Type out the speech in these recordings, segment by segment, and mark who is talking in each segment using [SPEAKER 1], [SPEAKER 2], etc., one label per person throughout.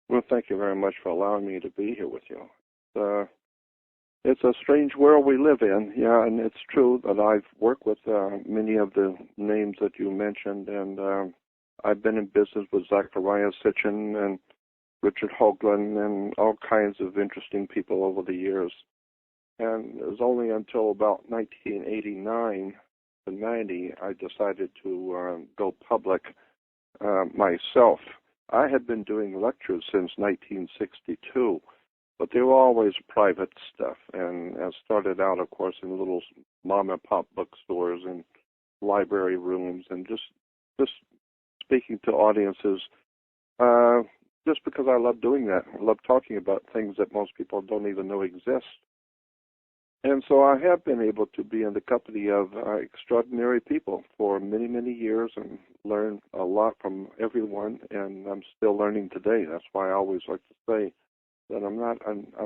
[SPEAKER 1] Well, thank you very much for allowing me to be here with you. It's a strange world we live in, yeah, and it's true that I've worked with many of the names that you mentioned, and I've been in business with Zachariah Sitchin and Richard Hoagland and all kinds of interesting people over the years. And it was only until about 1989 to 90 I decided to go public myself. I had been doing lectures since 1962, but they were always private stuff, and I started out, of course, in little mom-and-pop bookstores and library rooms, and just speaking to audiences, just because I love doing that. I love talking about things that most people don't even know exist. And so I have been able to be in the company of extraordinary people for many, many years and learn a lot from everyone, and I'm still learning today. That's why I always like to say that I'm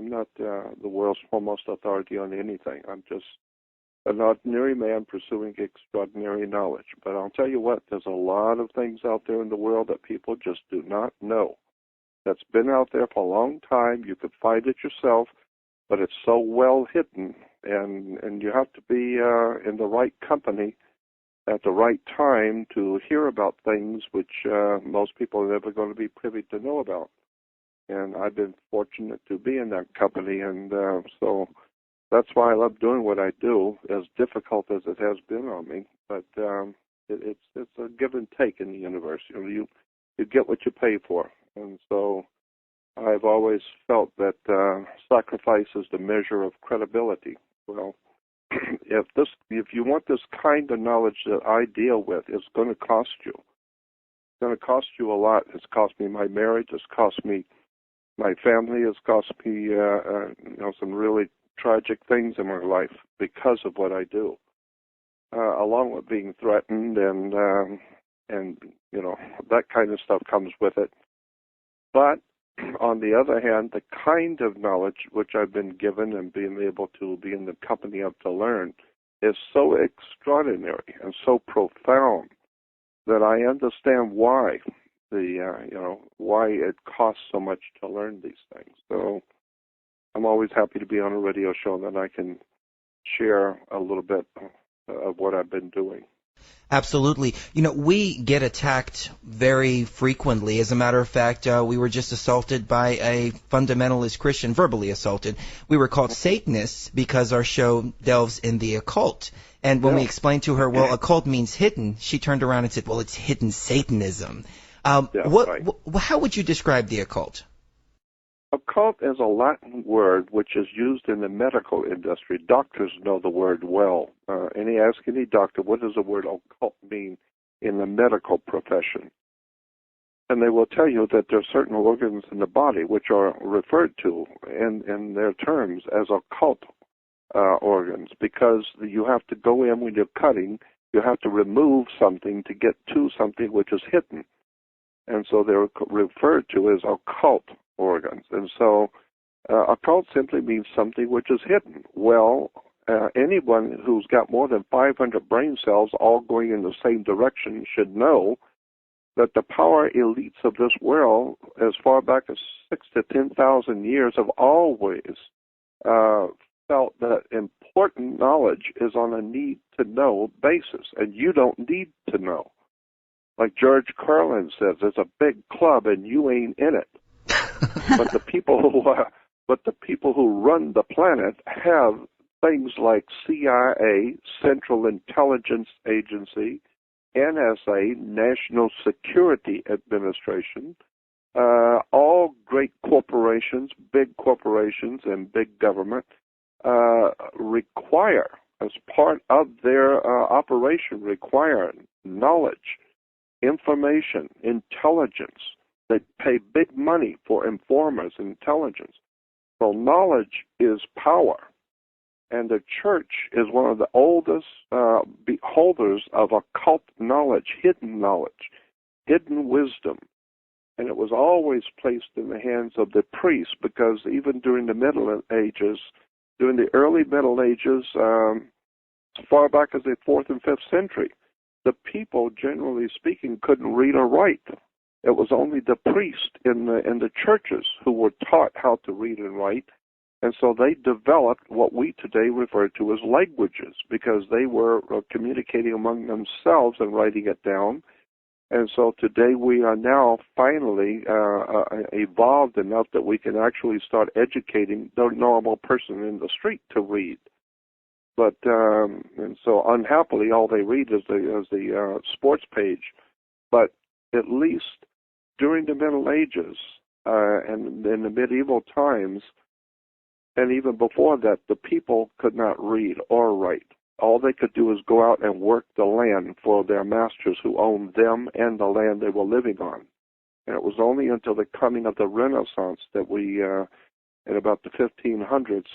[SPEAKER 1] not the world's foremost authority on anything. I'm just an ordinary man pursuing extraordinary knowledge. But I'll tell you what, there's a lot of things out there in the world that people just do not know. That's been out there for a long time. You could find it yourself, but it's so well hidden, and you have to be in the right company at the right time to hear about things which most people are never going to be privy to know about. And I've been fortunate to be in that company, and so that's why I love doing what I do, as difficult as it has been on me. But it's a give and take in the universe. You get what you pay for, and so I've always felt that sacrifice is the measure of credibility. Well, if you want this kind of knowledge that I deal with, it's going to cost you. It's going to cost you a lot. It's cost me my marriage. It's cost me my family. It's cost me some really tragic things in my life because of what I do, along with being threatened and that kind of stuff comes with it. But on the other hand, the kind of knowledge which I've been given and being able to be in the company of to learn is so extraordinary and so profound that I understand why why it costs so much to learn these things. So I'm always happy to be on a radio show that I can share a little bit of what I've been doing.
[SPEAKER 2] Absolutely. We get attacked very frequently. As a matter of fact, we were just assaulted by a fundamentalist Christian, verbally assaulted. We were called Satanists because our show delves in the occult. And when we explained to her, well, occult means hidden, she turned around and said, well, it's hidden Satanism. How would you describe the occult?
[SPEAKER 1] Occult is a Latin word which is used in the medical industry. Doctors know the word well. Ask any doctor, what does the word occult mean in the medical profession? And they will tell you that there are certain organs in the body which are referred to in their terms as occult organs, because you have to go in when you're cutting, you have to remove something to get to something which is hidden. And so they're referred to as occult organs. And so occult simply means something which is hidden. Well, anyone who's got more than 500 brain cells all going in the same direction should know that the power elites of this world, as far back as 6,000 to 10,000 years, have always felt that important knowledge is on a need-to-know basis, and you don't need to know. Like George Carlin says, it's a big club and you ain't in it. But the people who run the planet have things like CIA, Central Intelligence Agency, NSA, National Security Administration, all great corporations, big corporations and big government require, as part of their operation, require knowledge, information, intelligence. They pay big money for informers and intelligence. So knowledge is power. And the church is one of the oldest beholders of occult knowledge, hidden wisdom. And it was always placed in the hands of the priests, because even during the Middle Ages, during the early Middle Ages, as far back as the 4th and 5th century, the people, generally speaking, couldn't read or write. It was only the priests in the churches who were taught how to read and write, and so they developed what we today refer to as languages, because they were communicating among themselves and writing it down. And so today we are now finally evolved enough that we can actually start educating the normal person in the street to read. But and so unhappily, all they read is the sports page. But at least during the Middle Ages and in the medieval times, and even before that, the people could not read or write. All they could do is go out and work the land for their masters who owned them and the land they were living on. And it was only until the coming of the Renaissance that we, in about the 1500s,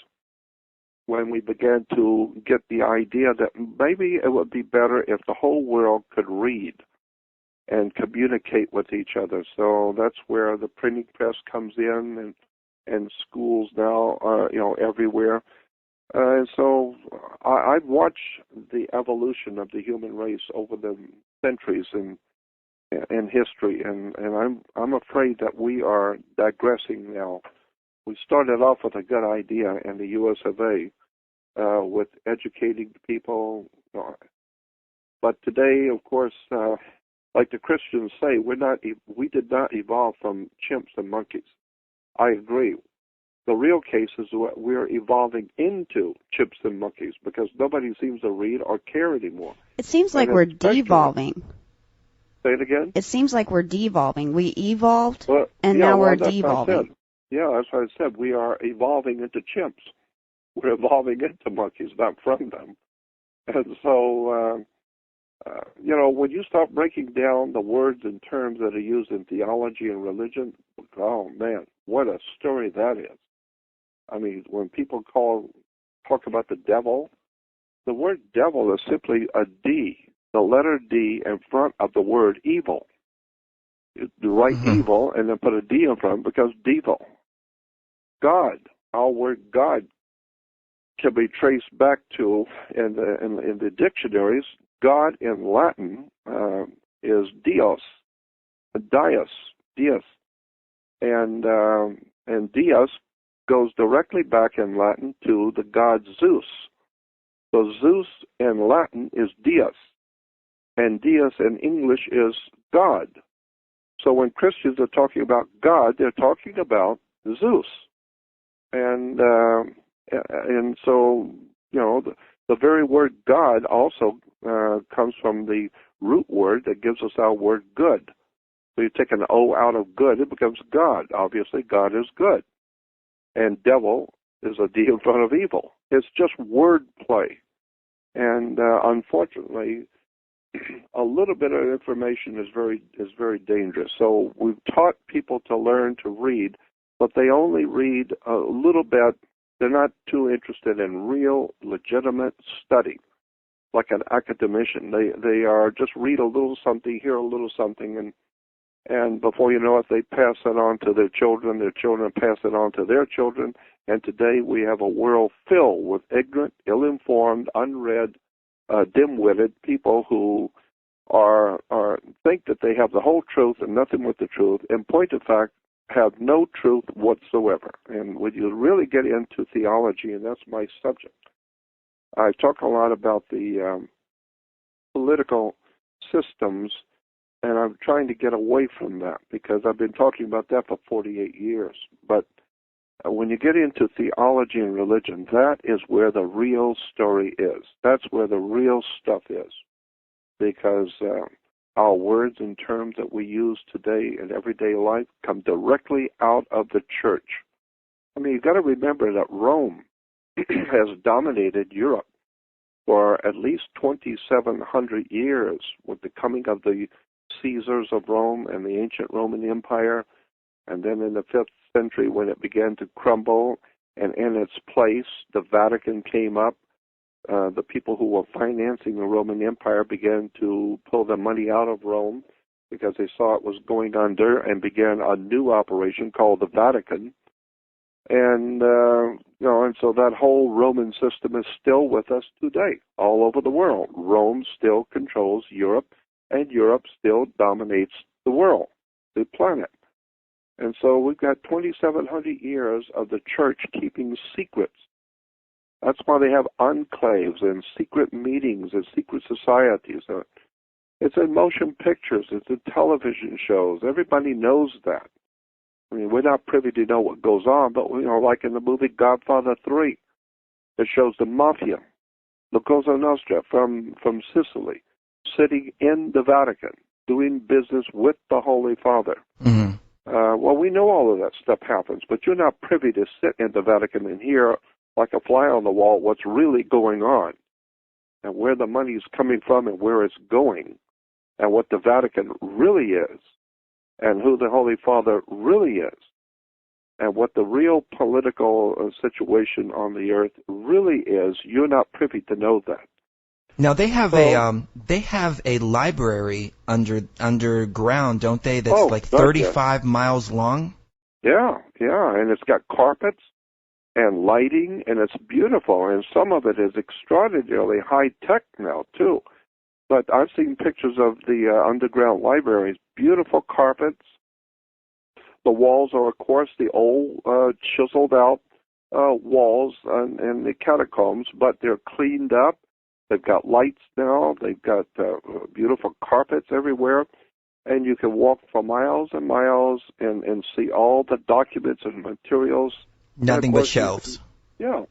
[SPEAKER 1] when we began to get the idea that maybe it would be better if the whole world could read and communicate with each other. So that's where the printing press comes in, and schools now are, everywhere. So I've watched the evolution of the human race over the centuries in history, and I'm afraid that we are digressing now. We started off with a good idea in the U.S. of A. With educating people, but today, of course, like the Christians say, we did not evolve from chimps and monkeys. I agree. The real case is we're evolving into chimps and monkeys because nobody seems to read or care anymore.
[SPEAKER 3] It seems like we're devolving.
[SPEAKER 1] Say it again?
[SPEAKER 3] It seems like we're devolving. We evolved, now we're devolving.
[SPEAKER 1] Yeah, that's what I said. We are evolving into chimps. We're evolving into monkeys, not from them. And so, when you start breaking down the words and terms that are used in theology and religion, oh, man, what a story that is. I mean, when people talk about the devil, the word devil is simply a D, the letter D in front of the word evil. You write evil and then put a D in front because devil. God, our word God can be traced back to, in the dictionaries, God in Latin is Dios, Dios. And Dios goes directly back in Latin to the god Zeus. So Zeus in Latin is Dios, and Dios in English is God. So when Christians are talking about God, they're talking about Zeus. And so, the very word God also comes from the root word that gives us our word good. So you take an O out of good, it becomes God. Obviously, God is good. And devil is a D in front of evil. It's just word play. And unfortunately, a little bit of information is very dangerous. So we've taught people to learn to read, but they only read a little bit. They're not too interested in real, legitimate study, like an academician. They are just read a little something, hear a little something, and before you know it, they pass it on to their children pass it on to their children, and today we have a world filled with ignorant, ill-informed, unread, dim-witted people who think that they have the whole truth and nothing but the truth, in point of fact, have no truth whatsoever. And when you really get into theology, and that's my subject, I talk a lot about the political systems, and I'm trying to get away from that because I've been talking about that for 48 years. But when you get into theology and religion, that is where the real story is. That's where the real stuff is. Because our words and terms that we use today in everyday life come directly out of the church. I mean, you've got to remember that Rome has dominated Europe for at least 2,700 years with the coming of the Caesars of Rome and the ancient Roman Empire. And then in the 5th century, when it began to crumble, and in its place, the Vatican came up. The people who were financing the Roman Empire began to pull the money out of Rome because they saw it was going under, and began a new operation called the Vatican. And and so that whole Roman system is still with us today, all over the world. Rome still controls Europe, and Europe still dominates the world. the planet. And so we've got 2,700 years of the church keeping secrets. That's why they have enclaves and secret meetings and secret societies. It's in motion pictures. It's in television shows. Everybody knows that. I mean, we're not privy to know what goes on, but, like in the movie Godfather 3, it shows the mafia, the Cosa Nostra from Sicily, sitting in the Vatican, doing business with the Holy Father.
[SPEAKER 2] Mm-hmm.
[SPEAKER 1] Well, we know all of that stuff happens, but you're not privy to sit in the Vatican and hear, like a fly on the wall, what's really going on, and where the money's coming from and where it's going, and what the Vatican really is, and who the Holy Father really is, and what the real political situation on the earth really is. You're not privy to know that.
[SPEAKER 2] Now they have a library underground, don't they? That's like 35 miles long.
[SPEAKER 1] Yeah, and it's got carpets and lighting, and it's beautiful, and some of it is extraordinarily high tech now too. But I've seen pictures of the underground libraries. Beautiful carpets. The walls are, of course, the old chiseled out walls in the catacombs, but they're cleaned up. They've got lights now. They've got beautiful carpets everywhere. And you can walk for miles and miles and see all the documents and materials.
[SPEAKER 2] Nothing but shelves.
[SPEAKER 1] Yeah.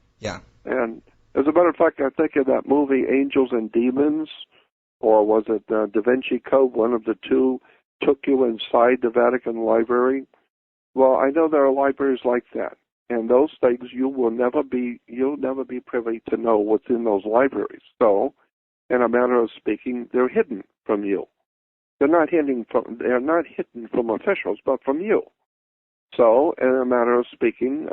[SPEAKER 1] And as a matter of fact, I think in that movie, Angels and Demons, or was it Da Vinci Code, one of the two, took you inside the Vatican Library. Well, I know there are libraries like that. And those things you'll never be privy to know what's in those libraries. So, in a manner of speaking, they're hidden from you. They're not hidden from officials, but from you. So, in a manner of speaking,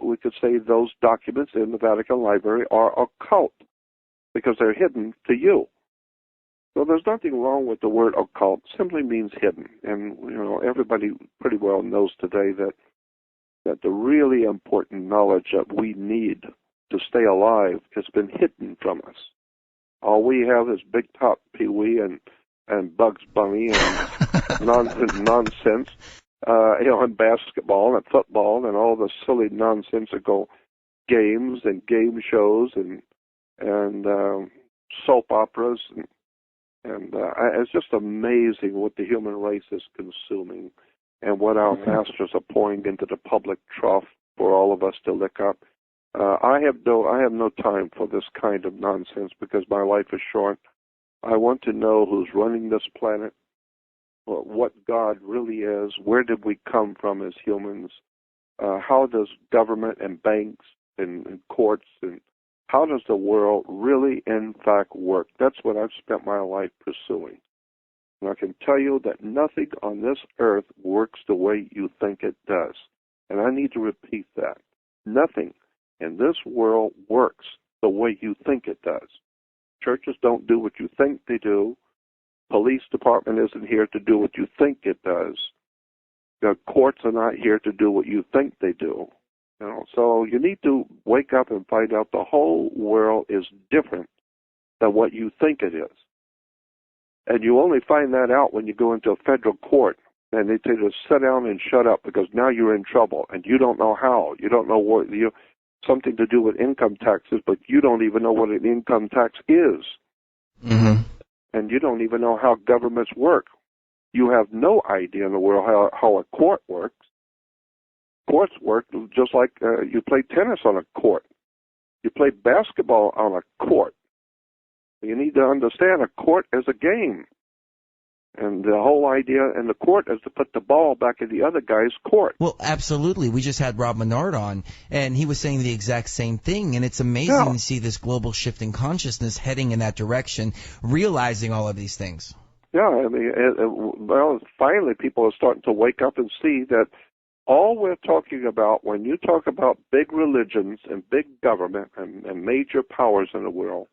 [SPEAKER 1] we could say those documents in the Vatican Library are occult because they're hidden to you. So there's nothing wrong with the word occult. It simply means hidden. And, everybody pretty well knows today that the really important knowledge that we need to stay alive has been hidden from us. All we have is Big Top Pee-wee and Bugs Bunny and nonsense, and basketball and football and all the silly nonsensical games and game shows and soap operas and it's just amazing what the human race is consuming and what our masters are pouring into the public trough for all of us to lick up. I have no time for this kind of nonsense because my life is short. I want to know who's running this planet, what God really is, where did we come from as humans, how does government and banks and courts and how does the world really, in fact, work? That's what I've spent my life pursuing. And I can tell you that nothing on this earth works the way you think it does. And I need to repeat that. Nothing in this world works the way you think it does. Churches don't do what you think they do. Police department isn't here to do what you think it does. The courts are not here to do what you think they do. So you need to wake up and find out the whole world is different than what you think it is. And you only find that out when you go into a federal court and they tell you to sit down and shut up because now you're in trouble and you don't know how. You don't know what something to do with income taxes, but you don't even know what an income tax is.
[SPEAKER 2] Mm-hmm.
[SPEAKER 1] And you don't even know how governments work. You have no idea in the world how a court works. Courts work just like you play tennis on a court. You play basketball on a court. You need to understand a court is a game. And the whole idea in the court is to put the ball back in the other guy's court.
[SPEAKER 2] Well, absolutely. We just had Rob Menard on, and he was saying the exact same thing. And it's amazing to see this global shift in consciousness heading in that direction, realizing all of these things.
[SPEAKER 1] Yeah, I mean, finally people are starting to wake up and see that all we're talking about when you talk about big religions and big government and major powers in the world,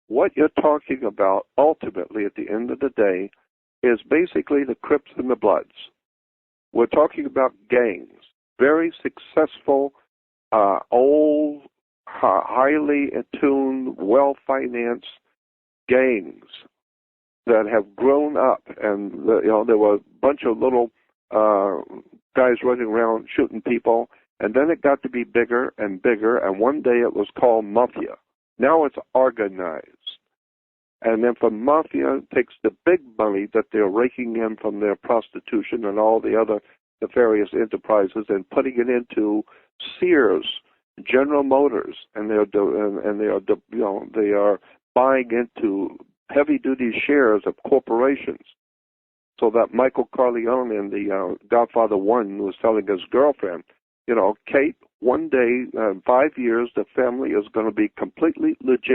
[SPEAKER 1] what you're talking about ultimately at the end of the day is basically the Crips and the Bloods. We're talking about gangs, very successful, old, highly attuned, well-financed gangs that have grown up. And there were a bunch of little guys running around shooting people. And then it got to be bigger and bigger, and one day it was called mafia. Now it's organized. And then from mafia takes the big money that they're raking in from their prostitution and all the other nefarious enterprises and putting it into Sears, General Motors, and they are buying into heavy-duty shares of corporations. So that Michael Corleone in the Godfather 1 was telling his girlfriend, Kate, one day, 5 years, the family is going to be completely legit.